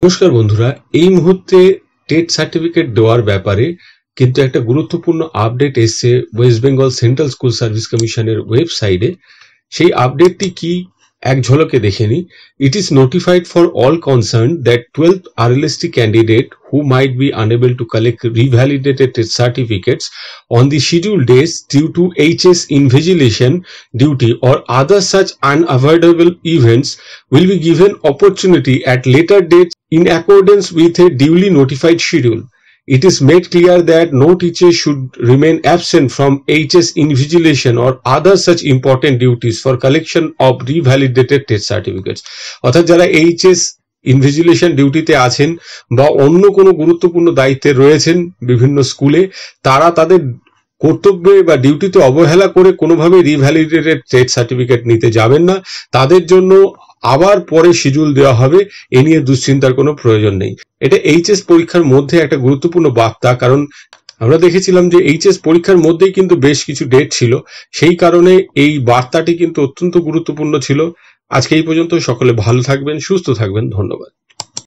নমস্কার বন্ধুরা, এই মুহূর্তে টেট সার্টিফিকেট দেওয়ার ব্যাপারে কিন্তু একটা গুরুত্বপূর্ণ আপডেট এসছে West Bengal central school service কমিশনের ওয়েবসাইটে। সেই আপডেটটি কি এক ঝলকে দেখে নি। It is notified for all concern that 12th RLST candidate who might be unable to collect revalidated TET certificates on the scheduled days due to HS invigilation duty or other such unavoidable events will be given opportunity at later dates in accordance with a duly notified schedule. It is made clear that no teacher should remain absent from HS invigilation or other such important duties for collection of revalidated TET certificates. অর্থাৎ যারা HS invigilation ডিউটিতে আছেন বা অন্য কোনো গুরুত্বপূর্ণ দায়িত্বে রয়েছেন বিভিন্ন স্কুলে, তারা তাদের কর্তব্যে বা ডিউটিতে অবহেলা করে কোনোভাবে রিভ্যালিডেটেড টেট সার্টিফিকেট নিতে যাবেন না। তাদের জন্য আবার পরে শিডিউল দেওয়া হবে, এ নিয়ে দুশ্চিন্তার কোনো প্রয়োজন নেই। এটা এইচএস পরীক্ষার মধ্যে একটা গুরুত্বপূর্ণ বার্তা, কারণ আমরা দেখেছিলাম যে এইচএস পরীক্ষার মধ্যেই কিন্তু বেশ কিছু ডেট ছিল, সেই কারণে এই বার্তাটি কিন্তু অত্যন্ত গুরুত্বপূর্ণ ছিল। আজকে এই পর্যন্ত, সকলে ভালো থাকবেন, সুস্থ থাকবেন, ধন্যবাদ।